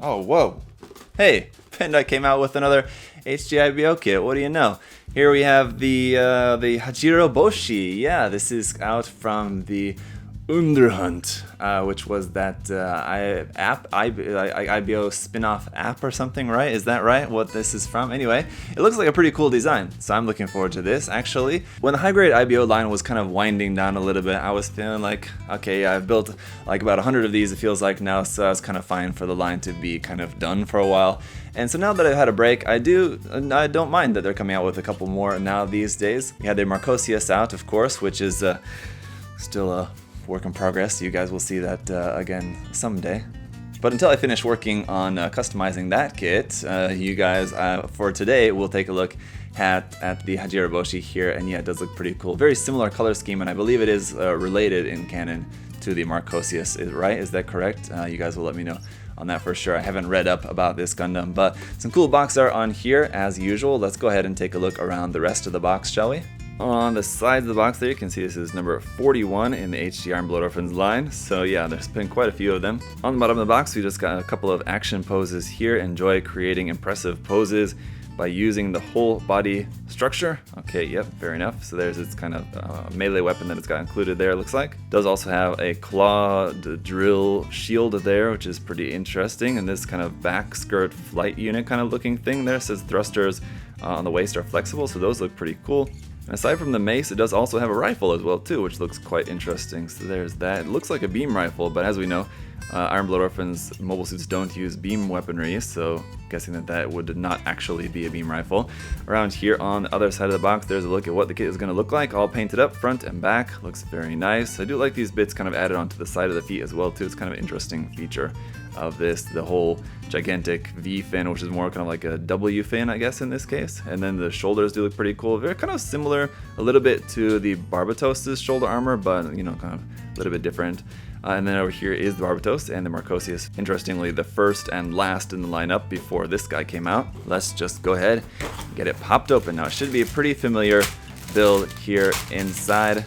Oh, whoa. Hey, Bandai came out with another HGIBO kit. What do you know? Here we have the Hajiroboshi. Yeah, this is out from the Urdr Hunt, which was that IBO spin-off app or something, right? Is that right? What this is from? Anyway, it looks like a pretty cool design, so I'm looking forward to this. Actually, when the high-grade IBO line was kind of winding down a little bit, I was feeling like, okay, I've built like about 100 of these, it feels like now, so it's kind of fine for the line to be kind of done for a while. And so now that I've had a break, I don't mind that they're coming out with a couple more now these days. We had their Marcosius out, of course, which is still a work in progress. You guys will see that again someday. But until I finish working on customizing that kit, you guys, for today, we'll take a look at the Hajiroboshi here. And yeah, it does look pretty cool. Very similar color scheme, and I believe it is related in canon to the Marcosius, right? Is that correct? You guys will let me know on that for sure. I haven't read up about this Gundam, but some cool box art on here as usual. Let's go ahead and take a look around the rest of the box, shall we? On the sides of the box there, you can see this is number 41 in the HG Iron Blood Orphans line. So yeah, there's been quite a few of them. On the bottom of the box, we just got a couple of action poses here. Enjoy creating impressive poses by using the whole body structure. Okay, yep, fair enough. So there's its kind of melee weapon that it's got included there, it looks like. Does also have a claw drill shield there, which is pretty interesting. And this kind of back skirt flight unit kind of looking thing there. It says thrusters on the waist are flexible, so those look pretty cool. Aside from the mace, it does also have a rifle as well too, which looks quite interesting. So there's that. It looks like a beam rifle, but as we know, Iron Blood Orphans mobile suits don't use beam weaponry, so guessing that would not actually be a beam rifle. Around here on the other side of the box, there's a look at what the kit is going to look like, all painted up front and back. Looks very nice. I do like these bits kind of added onto the side of the feet as well too. It's kind of an interesting feature of this, the whole gigantic V fin, which is more kind of like a W fin, I guess, in this case. And then the shoulders do look pretty cool. Very kind of similar a little bit to the Barbatos's shoulder armor, but you know, kind of a little bit different. And then over here is the Barbatos and the Marcosius. Interestingly, the first and last in the lineup before this guy came out. Let's just go ahead and get it popped open. Now, it should be a pretty familiar build here inside.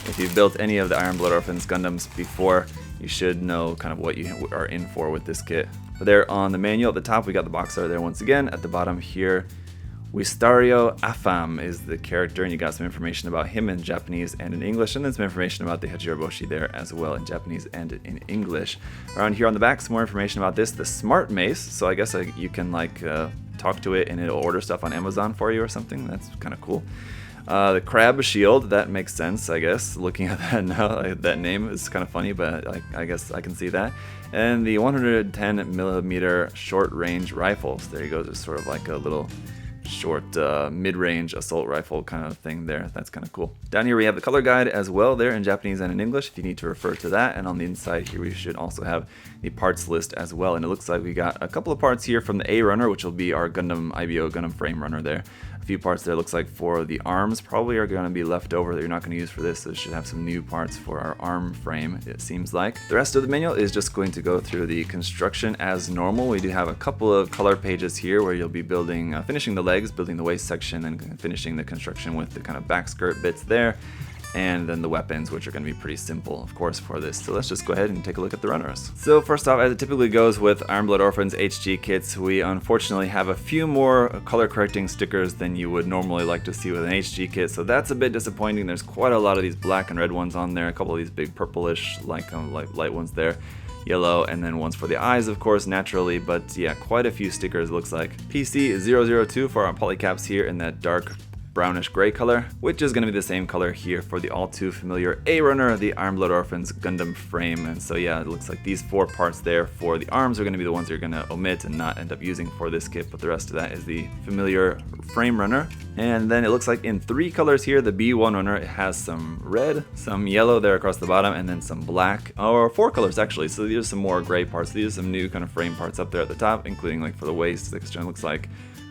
If you've built any of the Iron Blood Orphans Gundams before, you should know kind of what you are in for with this kit. But there on the manual at the top, we got the box art there once again. At the bottom here, Wistario Afam is the character, and you got some information about him in Japanese and in English, and then some information about the Hajiroboshi there as well in Japanese and in English. Around here on the back, some more information about this, the Smart Mace. So I guess you can like talk to it and it'll order stuff on Amazon for you or something. That's kind of cool. The Crab Shield, that makes sense, I guess. Looking at that now, that name is kind of funny, but I guess I can see that. And the 110mm short-range rifles. There you go, just sort of like a little short mid-range assault rifle kind of thing there. That's kind of cool. Down here we have the color guide as well there in Japanese and in English if you need to refer to that. And on the inside here we should also have the parts list as well. And it looks like we got a couple of parts here from the A runner, which will be our Gundam IBO Gundam frame runner there. A few parts there looks like for the arms probably are going to be left over that you're not going to use for this. So it should have some new parts for our arm frame, it seems like. The rest of the manual is just going to go through the construction as normal. We do have a couple of color pages here where you'll be building, finishing the legs, building the waist section, and finishing the construction with the kind of back skirt bits there. And then the weapons, which are going to be pretty simple, of course, for this. So let's just go ahead and take a look at the runners. So first off, as it typically goes with Iron Blood Orphans HG kits, we unfortunately have a few more color correcting stickers than you would normally like to see with an HG kit. So that's a bit disappointing. There's quite a lot of these black and red ones on there, a couple of these big purplish, like light ones there. Yellow, and then ones for the eyes, of course, naturally, but yeah, quite a few stickers looks like. PC002 for our polycaps here in that dark brownish gray color, which is going to be the same color here for the all too familiar A runner, the Iron Blood Orphans Gundam frame. And so yeah, it looks like these four parts there for the arms are going to be the ones you're going to omit and not end up using for this kit, but the rest of that is the familiar frame runner. And then it looks like in three colors here, the B1 runner, it has some red, some yellow there across the bottom, and then some black, or four colors actually. So these are some more gray parts. These are some new kind of frame parts up there at the top, including like for the waist, it looks like.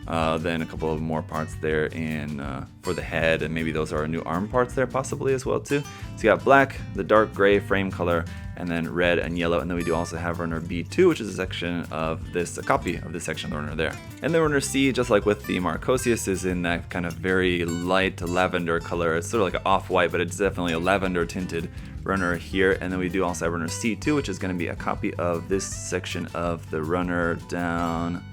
Then a couple of more parts there in for the head, and maybe those are new arm parts there possibly as well too. So you got black, the dark gray frame color, and then red and yellow. And then we do also have runner B2, which is a section of this, a copy of this section of the runner there. And the runner C, just like with the Marcosius, is in that kind of very light lavender color. It's sort of like an off-white, but it's definitely a lavender tinted runner here, and then we do also have runner C2, which is going to be a copy of this section of the runner down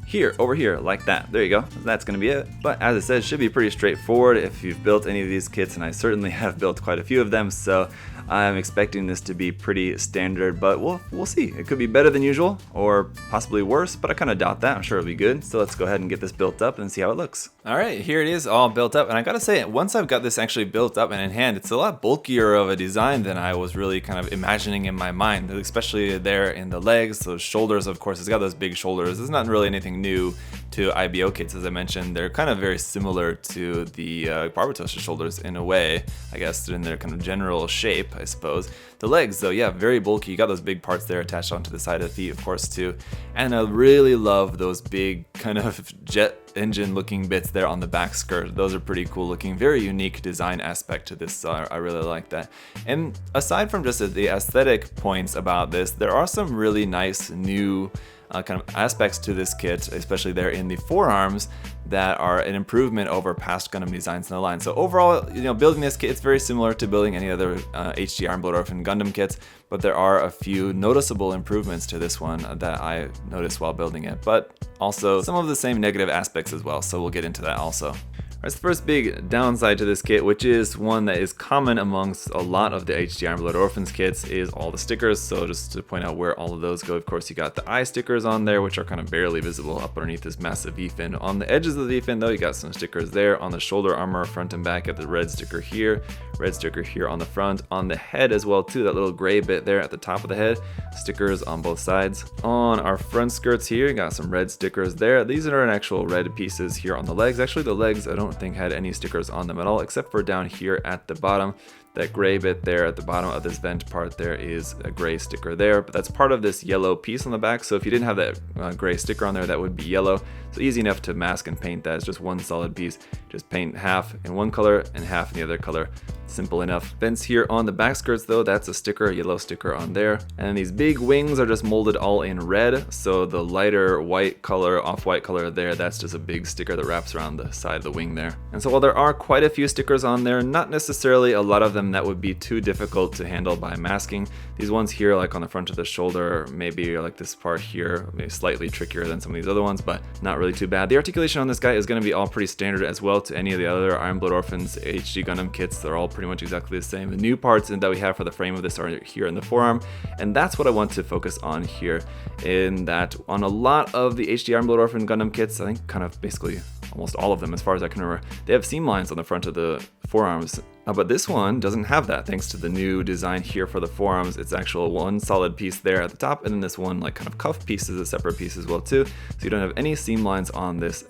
here, over here, like that. There you go. That's going to be it. But as I said, it should be pretty straightforward if you've built any of these kits, and I certainly have built quite a few of them, so I'm expecting this to be pretty standard, but we'll see. It could be better than usual, or possibly worse, but I kind of doubt that. I'm sure it'll be good. So let's go ahead and get this built up and see how it looks. All right, here it is all built up, and I gotta say, once I've got this actually built up and in hand, it's a lot bulkier of a design than I was really kind of imagining in my mind, especially there in the legs. Those shoulders, of course, it's got those big shoulders. It's not really anything new to IBO kits, as I mentioned. They're kind of very similar to the Barbatosha shoulders in a way, I guess, in their kind of general shape, I suppose. The legs, though, yeah, very bulky. You got those big parts there attached onto the side of the feet, of course, too. And I really love those big kind of jet engine looking bits there on the back skirt. Those are pretty cool looking, very unique design aspect to this, so I really like that. And aside from just the aesthetic points about this, there are some really nice new kind of aspects to this kit, especially there in the forearms, that are an improvement over past Gundam designs in the line. So overall, building this kit, it's very similar to building any other HG Iron Blood Orphan Gundam kits, but there are a few noticeable improvements to this one that I noticed while building it, but also some of the same negative aspects as well, so we'll get into that also. Alright, so the first big downside to this kit, which is one that is common amongst a lot of the HG Iron Blood Orphans kits, is all the stickers. So just to point out where all of those go, of course, you got the eye stickers on there, which are kind of barely visible up underneath this massive V-fin. On the edges of the V-fin, though, you got some stickers there. On the shoulder armor, front and back, you have the red sticker here on the front. On the head as well, too, that little gray bit there at the top of the head, stickers on both sides. On our front skirts here, you got some red stickers there. These are an actual red pieces here on the legs. Actually, the legs, I don't think had any stickers on them at all, except for down here at the bottom. That gray bit there at the bottom of this vent part there is a gray sticker there, but that's part of this yellow piece on the back. So if you didn't have that gray sticker on there, that would be yellow. So easy enough to mask and paint that. It's just one solid piece. Just paint half in one color and half in the other color. Simple enough. Vents here on the back skirts, though, that's a sticker, a yellow sticker on there. And these big wings are just molded all in red. So the lighter white color, off-white color there, that's just a big sticker that wraps around the side of the wing there. And so while there are quite a few stickers on there, not necessarily a lot of them that would be too difficult to handle by masking. These ones here, like on the front of the shoulder, maybe like this part here, maybe slightly trickier than some of these other ones, but not really too bad. The articulation on this guy is going to be all pretty standard as well to any of the other Iron Blood Orphans HG Gundam kits. They're all pretty much exactly the same. The new parts that we have for the frame of this are here in the forearm, and that's what I want to focus on here, in that on a lot of the HG Iron Blood Orphan Gundam kits, I think kind of basically almost all of them as far as I can remember, they have seam lines on the front of the forearms. But this one doesn't have that thanks to the new design here for the forearms. It's actual one solid piece there at the top, and then this one like kind of cuff piece is a separate piece as well too. So you don't have any seam lines on this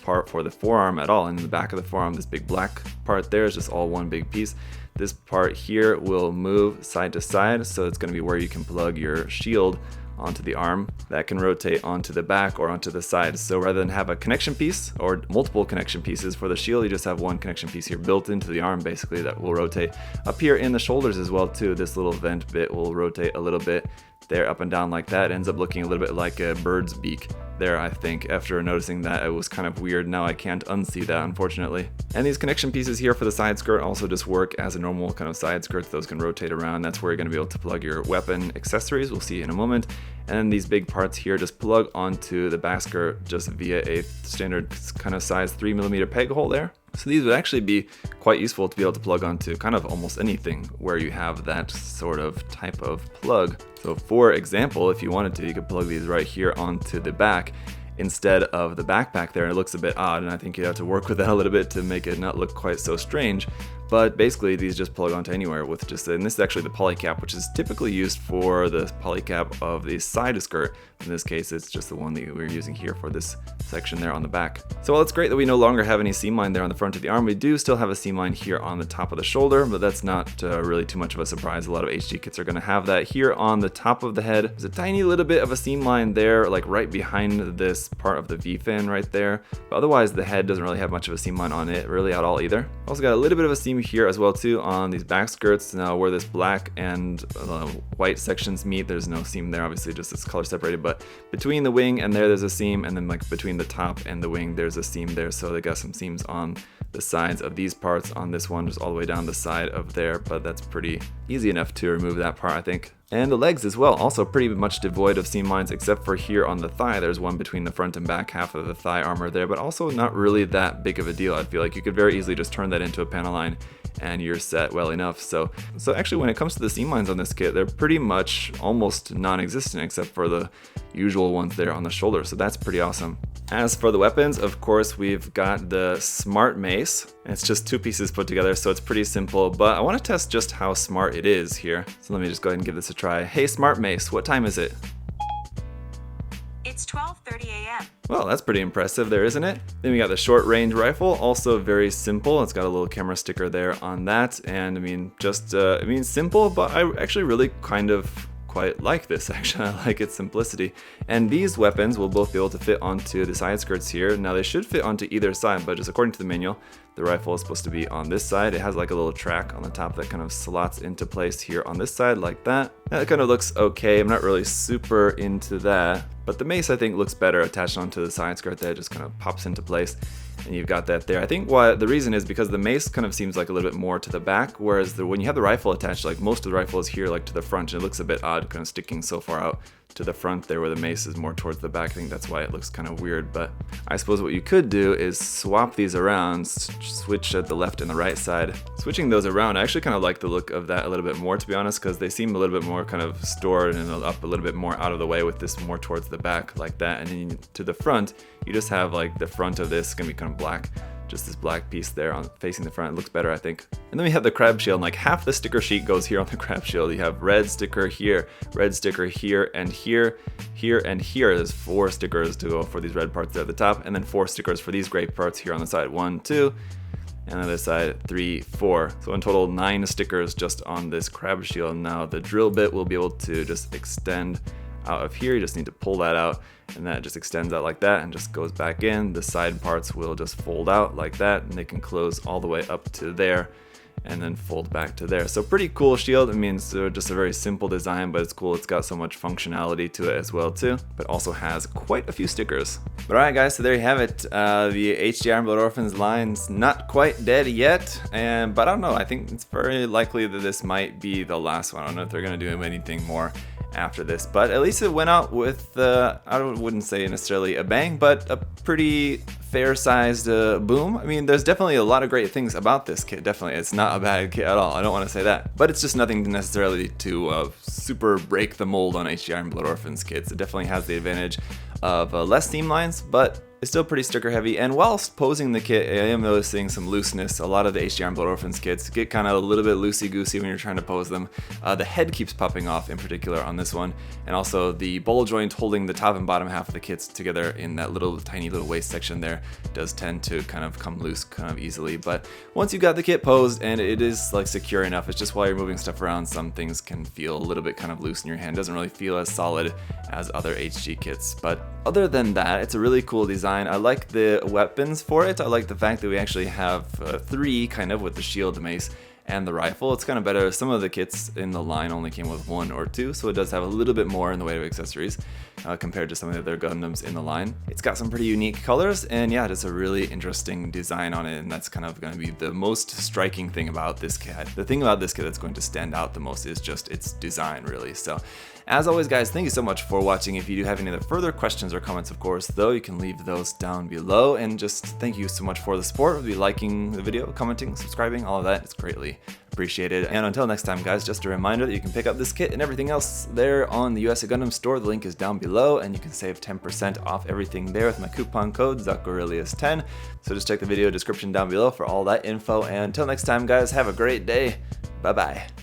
part for the forearm at all. And in the back of the forearm, this big black part there is just all one big piece. This part here will move side to side, so it's going to be where you can plug your shield onto the arm. That can rotate onto the back or onto the side. So rather than have a connection piece or multiple connection pieces for the shield, you just have one connection piece here built into the arm basically that will rotate. Up here in the shoulders as well too, this little vent bit will rotate a little bit there up and down like that. It ends up looking a little bit like a bird's beak there, I think. After noticing that, it was kind of weird. Now I can't unsee that, unfortunately. And these connection pieces here for the side skirt also just work as a normal kind of side skirt. Those can rotate around. That's where you're going to be able to plug your weapon accessories. We'll see in a moment. And then these big parts here just plug onto the back skirt just via a standard kind of size 3mm peg hole there. So these would actually be quite useful to be able to plug onto kind of almost anything where you have that sort of type of plug. So for example, if you wanted to, you could plug these right here onto the back instead of the backpack there. It looks a bit odd, and I think you have to work with that a little bit to make it not look quite so strange. But basically these just plug onto anywhere with just, and this is actually the polycap, which is typically used for the polycap of the side skirt. In this case, it's just the one that we're using here for this section there on the back. So while it's great that we no longer have any seam line there on the front of the arm, we do still have a seam line here on the top of the shoulder, but that's not really too much of a surprise. A lot of HG kits are going to have that. Here on the top of the head, there's a tiny little bit of a seam line there, like right behind this part of the V-fin right there. But otherwise, the head doesn't really have much of a seam line on it really at all either. Also got a little bit of a seam here as well too on these back skirts. Now where this black and white sections meet, there's no seam there, obviously just it's color separated, but between the wing and there's a seam, and then like between the top and the wing there's a seam there, so they got some seams on the sides of these parts on this one, just all the way down the side of there, but that's pretty easy enough to remove that part, I think. And the legs as well, also pretty much devoid of seam lines, except for here on the thigh. There's one between the front and back half of the thigh armor there, but also not really that big of a deal. I feel like you could very easily just turn that into a panel line and you're set well enough. So actually when it comes to the seam lines on this kit, they're pretty much almost non-existent except for the usual ones there on the shoulder, so that's pretty awesome. As for the weapons, of course, we've got the Smart Mace. It's just 2 pieces put together, so it's pretty simple, but I want to test just how smart it is here. So let me just go ahead and give this a try. Hey, Smart Mace, what time is it? It's 12:30 a.m. Well, that's pretty impressive there, isn't it? Then we got the short range rifle, also very simple. It's got a little camera sticker there on that, and I mean, just, simple, but I actually really kind of quite like this, actually. I like its simplicity. And these weapons will both be able to fit onto the side skirts here. Now they should fit onto either side, but just according to the manual, the rifle is supposed to be on this side. It has like a little track on the top that kind of slots into place here on this side like that. That kind of looks okay. I'm not really super into that, but the mace I think looks better attached onto the side skirt there. It just kind of pops into place. And you've got that there. I think the reason is because the mace kind of seems like a little bit more to the back, whereas when you have the rifle attached, like most of the rifle is here like to the front, and it looks a bit odd kind of sticking so far out to the front there where the mace is more towards the back. I think that's why it looks kind of weird, but I suppose what you could do is swap these around, switch at the left and the right side. Switching those around, I actually kind of like the look of that a little bit more, to be honest, because they seem a little bit more kind of stored and up a little bit more out of the way with this more towards the back like that. And then to the front, you just have like the front of this gonna be kind of black. Just this black piece there on facing the front. It looks better, I think. And then we have the crab shield, and like half the sticker sheet goes here on the crab shield. You have red sticker here, and here, and here. There's 4 stickers to go for these red parts there at the top, and then 4 stickers for these gray parts here on the side. 1, 2, and on the other side 3, 4. So in total 9 stickers just on this crab shield. Now the drill bit will be able to just extend out of here. You just need to pull that out, and that just extends out like that and just goes back in. The side parts will just fold out like that, and they can close all the way up to there and then fold back to there. So pretty cool shield. I mean, it's just a very simple design, but it's cool. It's got so much functionality to it as well too, but also has quite a few stickers. But alright guys, so there you have it. The HGIBO Orphans line's not quite dead yet, but I don't know. I think it's very likely that this might be the last one. I don't know if they're gonna do anything more after this, but at least it went out with I wouldn't say necessarily a bang, but a pretty fair-sized boom. I mean, there's definitely a lot of great things about this kit. Definitely, it's not a bad kit at all. I don't want to say that, but it's just nothing necessarily to super break the mold on HGIBO Orphans kits. It definitely has the advantage of less seam lines, but it's still pretty sticker heavy. And whilst posing the kit, I am noticing some looseness. A lot of the HGIBO Orphans kits get kind of a little bit loosey-goosey when you're trying to pose them. The head keeps popping off in particular on this one, and also the ball joint holding the top and bottom half of the kits together in that little tiny little waist section there does tend to kind of come loose kind of easily. But once you've got the kit posed and it is like secure enough, it's just while you're moving stuff around, some things can feel a little bit kind of loose in your hand. It doesn't really feel as solid as other HG kits, but other than that, it's a really cool design. I like the weapons for it. I like the fact that we actually have 3 kind of with the shield, mace, and the rifle. It's kind of better. Some of the kits in the line only came with 1 or 2, so it does have a little bit more in the way of accessories compared to some of the other Gundams in the line. It's got some pretty unique colors, and yeah, it's a really interesting design on it, and that's kind of going to be the most striking thing about this kit. The thing about this kit that's going to stand out the most is just its design, really. So as always guys, thank you so much for watching. If you do have any other further questions or comments, of course, though, you can leave those down below. And just thank you so much for the support. We'll be liking the video, commenting, subscribing, all of that. It's greatly appreciated. And until next time guys, just a reminder that you can pick up this kit and everything else there on the USA Gundam Store. The link is down below, and you can save 10% off everything there with my coupon code ZakuAurelius10. So just check the video description down below for all that info. And until next time guys, have a great day. Bye bye.